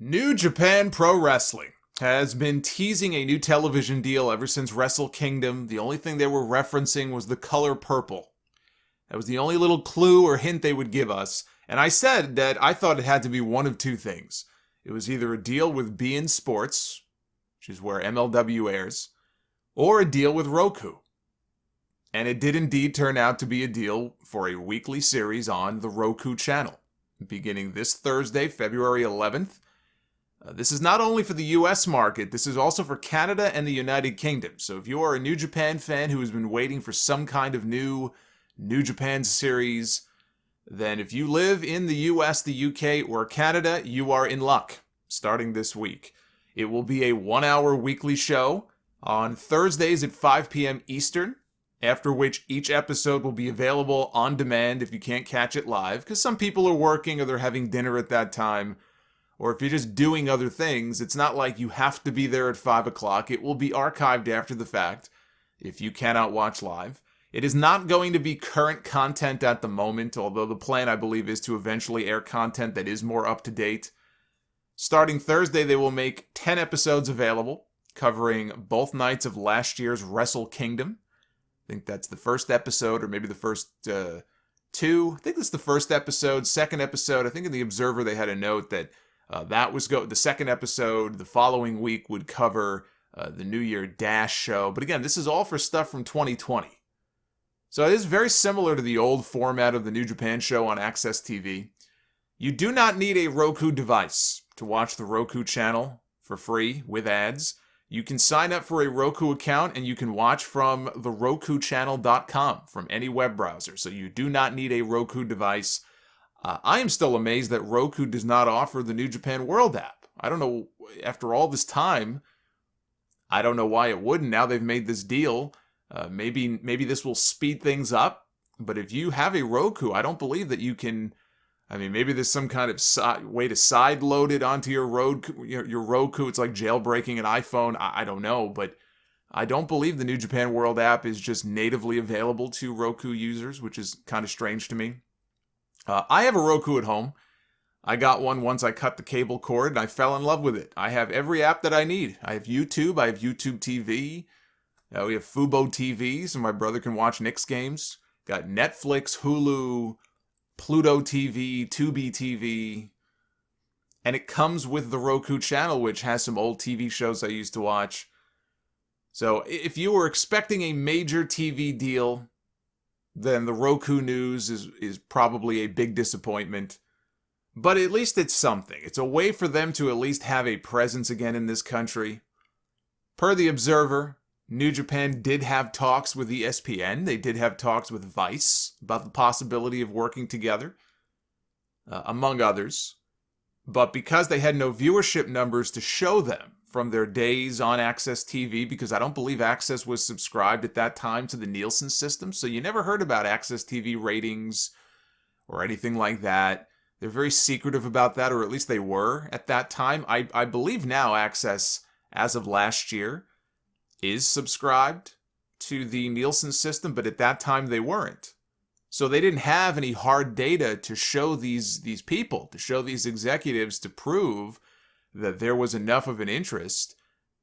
New Japan Pro Wrestling has been teasing a new television deal ever since Wrestle Kingdom. The only thing they were referencing was the color purple. That was the only little clue or hint they would give us. And I said that I thought it had to be one of two things. It was either a deal with beIN Sports, which is where MLW airs, or a deal with Roku. And it did indeed turn out to be a deal for a weekly series on the Roku Channel, beginning this Thursday, February 11th. This is not only for the US market, this is also for Canada and the United Kingdom. So if you are a New Japan fan who has been waiting for some kind of new New Japan series, then if you live in the US, the UK, or Canada, you are in luck starting this week. It will be a 1-hour weekly show on Thursdays at 5 p.m. Eastern, after which each episode will be available on demand if you can't catch it live, because some people are working or they're having dinner at that time. Or if you're just doing other things, it's not like you have to be there at 5 o'clock. It will be archived after the fact if you cannot watch live. It is not going to be current content at the moment, although the plan, I believe, is to eventually air content that is more up to date. Starting Thursday, they will make 10 episodes available, covering both nights of last year's Wrestle Kingdom. I think that's the first episode, or maybe the first two. I think that's the first episode. Second episode, I think in the Observer they had a note that the second episode the following week would cover the New Year Dash show. But again, this is all for stuff from 2020. So it is very similar to the old format of the New Japan show on Access TV. You do not need a Roku device to watch the Roku channel for free with ads. You can sign up for a Roku account and you can watch from the RokuChannel.com from any web browser. So you do not need a Roku device. I am still amazed that Roku does not offer the New Japan World app. I don't know, after all this time, I don't know why it wouldn't. Now they've made this deal. Maybe this will speed things up. But if you have a Roku, I don't believe that you can. I mean, maybe there's some kind of way to side load it onto your Roku. It's like jailbreaking an iPhone. I don't know, but I don't believe the New Japan World app is just natively available to Roku users, which is kind of strange to me. I have a Roku at home. I got one once I cut the cable cord, and I fell in love with it. I have every app that I need. I have YouTube. I have YouTube TV. We have Fubo TV, so my brother can watch Knicks games. Got Netflix, Hulu, Pluto TV, Tubi TV. And it comes with the Roku channel, which has some old TV shows I used to watch. So if you were expecting a major TV deal, then the Roku news is probably a big disappointment. But at least it's something. It's a way for them to at least have a presence again in this country. Per the Observer, New Japan did have talks with ESPN. They did have talks with Vice about the possibility of working together, among others. But because they had no viewership numbers to show them from their days on Access TV, because I don't believe Access was subscribed at that time to the Nielsen system, so you never heard about Access TV ratings or anything like that. They're very secretive about that, or at least they were at that time. I believe now Access, as of last year, is subscribed to the Nielsen system, but at that time they weren't. So they didn't have any hard data to show these people, to show these executives, to prove that there was enough of an interest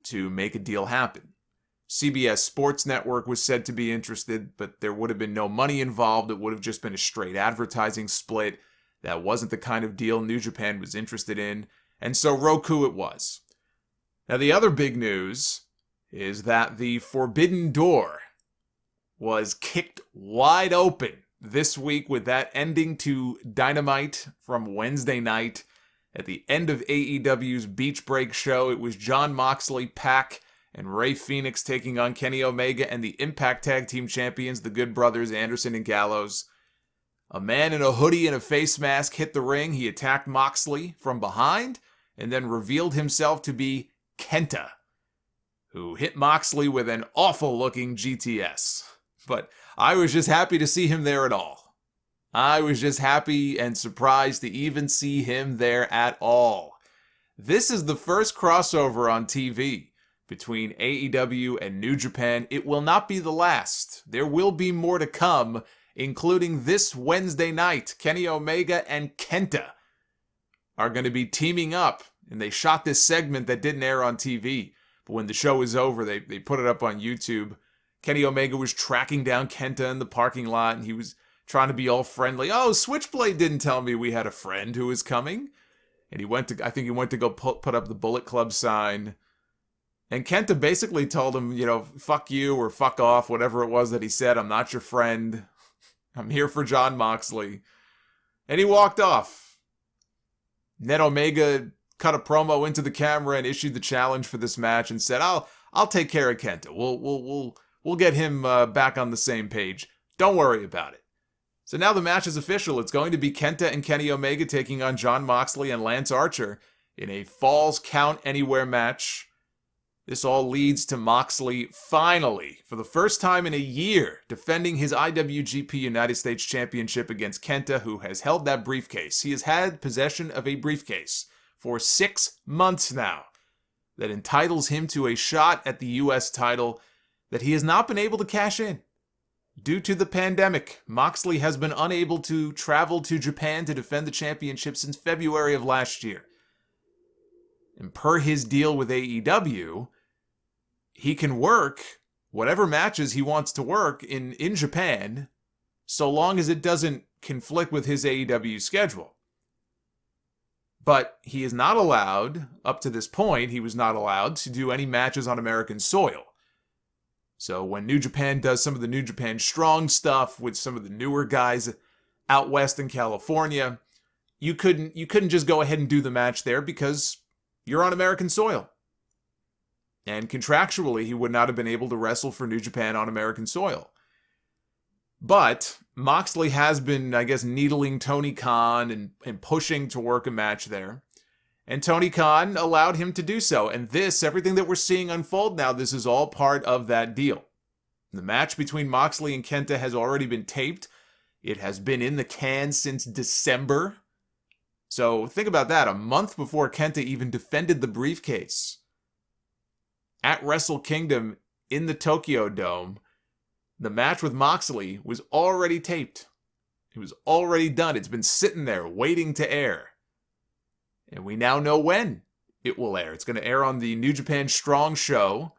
to make a deal happen. CBS Sports Network was said to be interested, but there would have been no money involved. It would have just been a straight advertising split. That wasn't the kind of deal New Japan was interested in, and so Roku it was. Now the other big news is that the Forbidden Door was kicked wide open this week with that ending to Dynamite from Wednesday night. At the end of AEW's Beach Break show, it was Jon Moxley, Pac, and Rey Fenix taking on Kenny Omega and the Impact Tag Team Champions, the Good Brothers, Anderson and Gallows. A man in a hoodie and a face mask hit the ring. He attacked Moxley from behind and then revealed himself to be KENTA, who hit Moxley with an awful-looking GTS. But I was just happy to see him there at all. I was just happy and surprised to even see him there at all. This is the first crossover on TV between AEW and New Japan. It will not be the last. There will be more to come, including this Wednesday night. Kenny Omega and KENTA are going to be teaming up And they shot this segment that didn't air on TV. But when the show was over, they put it up on YouTube. Kenny Omega was tracking down Kenta in the parking lot, and he was trying to be all friendly. Oh, Switchblade didn't tell me we had a friend who was coming. And I think he went to go put up the Bullet Club sign. And Kenta basically told him, fuck you or fuck off, whatever it was that he said. I'm not your friend. I'm here for Jon Moxley. And he walked off. Then Omega cut a promo into the camera and issued the challenge for this match and said, I'll take care of Kenta. We'll get him back on the same page. Don't worry about it. So now the match is official. It's going to be Kenta and Kenny Omega taking on Jon Moxley and Lance Archer in a Falls Count Anywhere match. This all leads to Moxley finally, for the first time in a year, defending his IWGP United States Championship against Kenta, who has held that briefcase. He has had possession of a briefcase for 6 months now that entitles him to a shot at the U.S. title that he has not been able to cash in. Due to the pandemic, Moxley has been unable to travel to Japan to defend the championship since February of last year. And per his deal with AEW, he can work whatever matches he wants to work in Japan, so long as it doesn't conflict with his AEW schedule. But he is not allowed, up to this point, he was not allowed to do any matches on American soil. So when New Japan does some of the New Japan Strong stuff with some of the newer guys out west in California, you couldn't just go ahead and do the match there because you're on American soil. And contractually, he would not have been able to wrestle for New Japan on American soil. But Moxley has been, I guess, needling Tony Khan and pushing to work a match there. And Tony Khan allowed him to do so. And everything that we're seeing unfold now, this is all part of that deal. The match between Moxley and Kenta has already been taped. It has been in the can since December. So think about that, a month before Kenta even defended the briefcase. At Wrestle Kingdom in the Tokyo Dome, the match with Moxley was already taped. It was already done. It's been sitting there waiting to air. And we now know when it will air. It's going to air on the New Japan Strong show.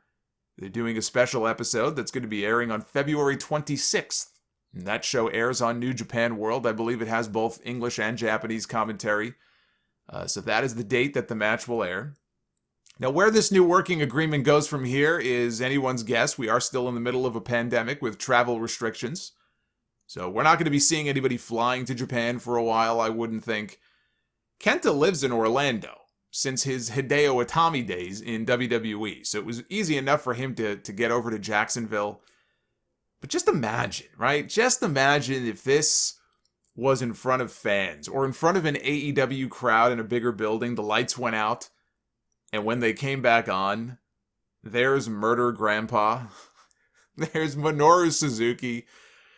They're doing a special episode that's going to be airing on February 26th. And that show airs on New Japan World. I believe it has both English and Japanese commentary. So that is the date that the match will air. Now, where this new working agreement goes from here is anyone's guess. We are still in the middle of a pandemic with travel restrictions. So we're not going to be seeing anybody flying to Japan for a while, I wouldn't think. Kenta lives in Orlando since his Hideo Itami days in WWE. So it was easy enough for him to get over to Jacksonville. But just imagine, right? Just imagine if this was in front of fans or in front of an AEW crowd in a bigger building, the lights went out. And when they came back on, there's Murder Grandpa. There's Minoru Suzuki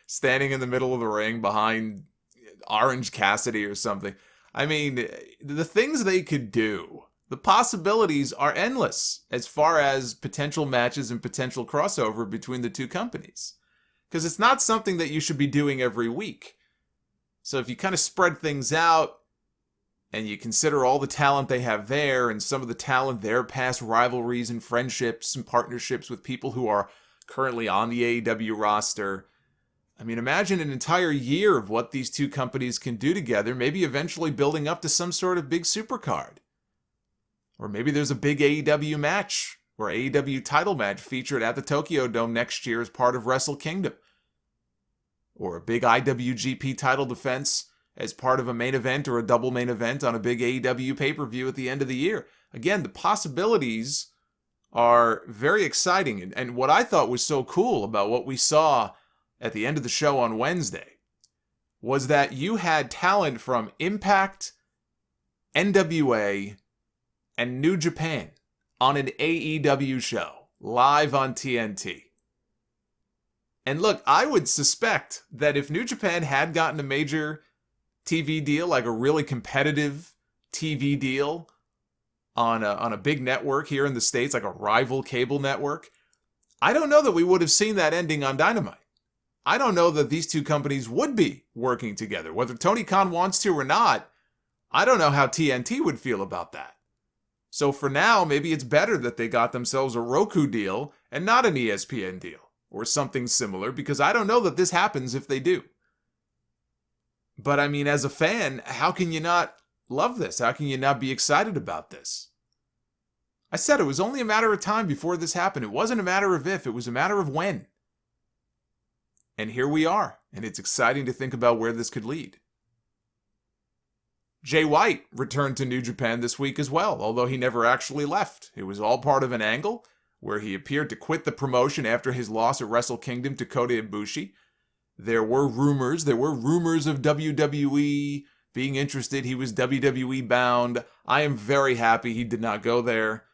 standing in the middle of the ring behind Orange Cassidy or something. I mean, the things they could do, the possibilities are endless as far as potential matches and potential crossover between the two companies. Because it's not something that you should be doing every week. So if you kind of spread things out, and you consider all the talent they have there and some of the talent, their past rivalries and friendships and partnerships with people who are currently on the AEW roster. I mean, imagine an entire year of what these two companies can do together, maybe eventually building up to some sort of big supercard. Or maybe there's a big AEW match or AEW title match featured at the Tokyo Dome next year as part of Wrestle Kingdom. Or a big IWGP title defense as part of a main event or a double main event on a big AEW pay-per-view at the end of the year. Again, the possibilities are very exciting. And what I thought was so cool about what we saw at the end of the show on Wednesday was that you had talent from Impact, NWA, and New Japan on an AEW show, live on TNT. And look, I would suspect that if New Japan had gotten a major TV deal, like a really competitive TV deal on a big network here in the States, like a rival cable network, I don't know that we would have seen that ending on Dynamite. I don't know that these two companies would be working together. Whether Tony Khan wants to or not, I don't know how TNT would feel about that. So for now, maybe it's better that they got themselves a Roku deal and not an ESPN deal or something similar, because I don't know that this happens if they do. But I mean, as a fan, how can you not love this? How can you not be excited about this? I said it was only a matter of time before this happened. It wasn't a matter of if, it was a matter of when. And here we are, and it's exciting to think about where this could lead. Jay White returned to New Japan this week as well, although he never actually left. It was all part of an angle where he appeared to quit the promotion after his loss at Wrestle Kingdom to Kota Ibushi. There were rumors of WWE being interested. He was WWE bound. I am very happy he did not go there.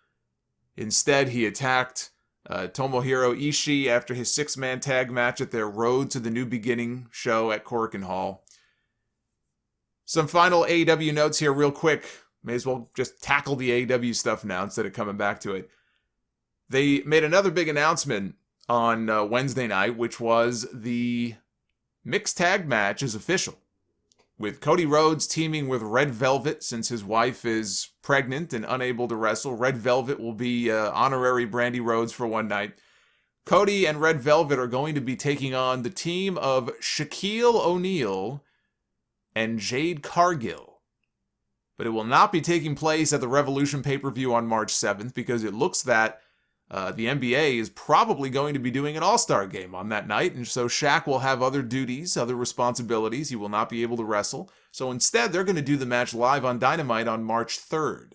Instead, he attacked Tomohiro Ishii after his 6-man tag match at their Road to the New Beginning show at Korakuen Hall. Some final AEW notes here real quick. May as well just tackle the AEW stuff now instead of coming back to it. They made another big announcement on Wednesday night, which was the mixed tag match is official. With Cody Rhodes teaming with Red Velvet since his wife is pregnant and unable to wrestle. Red Velvet will be honorary Brandy Rhodes for one night. Cody and Red Velvet are going to be taking on the team of Shaquille O'Neal and Jade Cargill. But it will not be taking place at the Revolution pay-per-view on March 7th because it looks that the NBA is probably going to be doing an all-star game on that night, and so Shaq will have other duties, other responsibilities. He will not be able to wrestle. So instead, they're going to do the match live on Dynamite on March 3rd.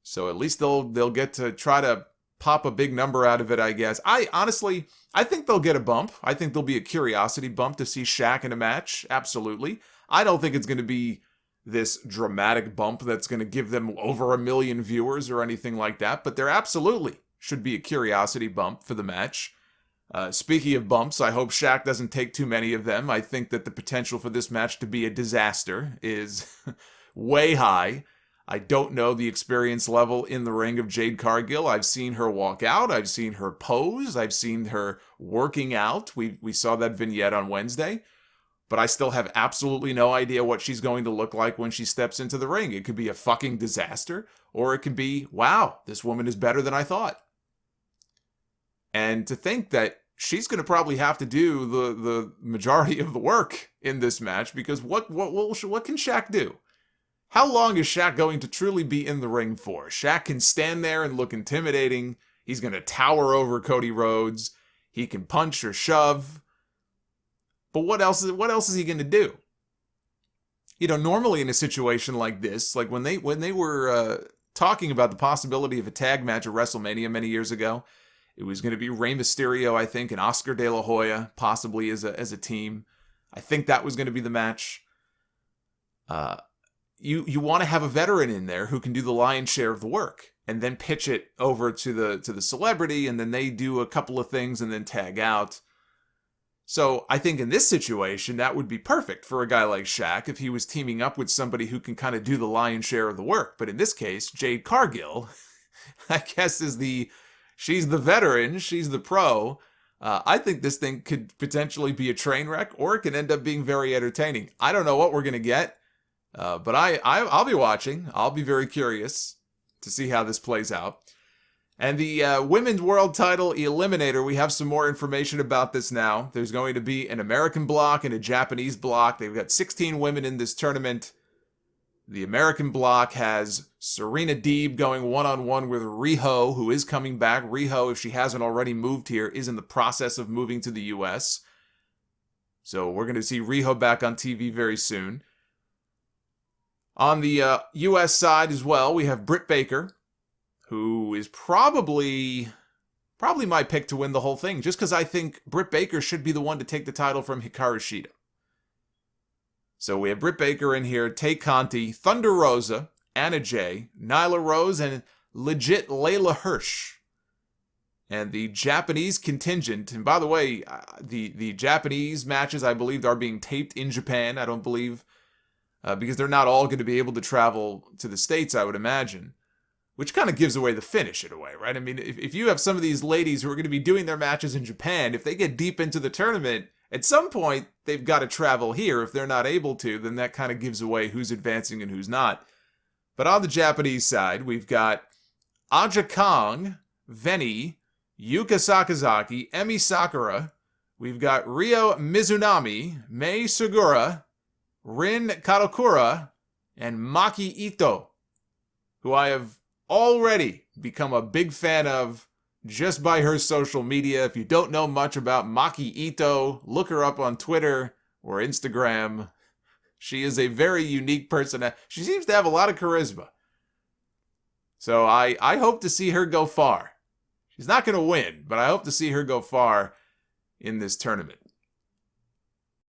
So at least they'll get to try to pop a big number out of it, I guess. I think they'll get a bump. I think there'll be a curiosity bump to see Shaq in a match. Absolutely. I don't think it's going to be this dramatic bump that's going to give them over 1 million viewers or anything like that, but there absolutely should be a curiosity bump for the match. Speaking of bumps, I hope Shaq doesn't take too many of them. I think that the potential for this match to be a disaster is way high. I don't know the experience level in the ring of Jade Cargill. I've seen her walk out. I've seen her pose. I've seen her working out. We saw that vignette on Wednesday. But I still have absolutely no idea what she's going to look like when she steps into the ring. It could be a fucking disaster, or it could be, wow, this woman is better than I thought. And to think that she's going to probably have to do the majority of the work in this match, because what can Shaq do? How long is Shaq going to truly be in the ring for? Shaq can stand there and look intimidating. He's going to tower over Cody Rhodes. He can punch or shove. But what else is he going to do? You know, normally in a situation like this, like when they were talking about the possibility of a tag match at WrestleMania many years ago, it was going to be Rey Mysterio, I think, and Oscar De La Hoya, possibly as a team. I think that was going to be the match. You want to have a veteran in there who can do the lion's share of the work, and then pitch it over to the celebrity, and then they do a couple of things and then tag out. So I think in this situation, that would be perfect for a guy like Shaq if he was teaming up with somebody who can kind of do the lion's share of the work. But in this case, Jade Cargill, I guess, she's the veteran, she's the pro. I think this thing could potentially be a train wreck, or it can end up being very entertaining. I don't know what we're going to get, but I'll be watching. I'll be very curious to see how this plays out. And the Women's World Title Eliminator, we have some more information about this now. There's going to be an American block and a Japanese block. They've got 16 women in this tournament. The American block has Serena Deeb going one-on-one with Riho, who is coming back. Riho, if she hasn't already moved here, is in the process of moving to the U.S. So we're going to see Riho back on TV very soon. On the U.S. side as well, we have Britt Baker, who is probably my pick to win the whole thing, just because I think Britt Baker should be the one to take the title from Hikaru Shida. So we have Britt Baker in here, Tay Conti, Thunder Rosa, Anna Jay, Nyla Rose, and legit Layla Hirsch. And the Japanese contingent, and by the way, the Japanese matches, I believe, are being taped in Japan. I don't believe, because they're not all going to be able to travel to the States, I would imagine. Which kind of gives away the finish in a way, right? I mean, if you have some of these ladies who are going to be doing their matches in Japan, if they get deep into the tournament, at some point, they've got to travel here. If they're not able to, then that kind of gives away who's advancing and who's not. But on the Japanese side, we've got Aja Kong, Veni, Yuka Sakazaki, Emi Sakura. We've got Ryo Mizunami, Mei Sugura, Rin Kadokura, and Maki Ito, who I have already become a big fan of just by her social media. If you don't know much about Maki Ito, look her up on Twitter or Instagram. She is a very unique person. She seems to have a lot of charisma. So I hope to see her go far. She's not going to win, but I hope to see her go far in this tournament.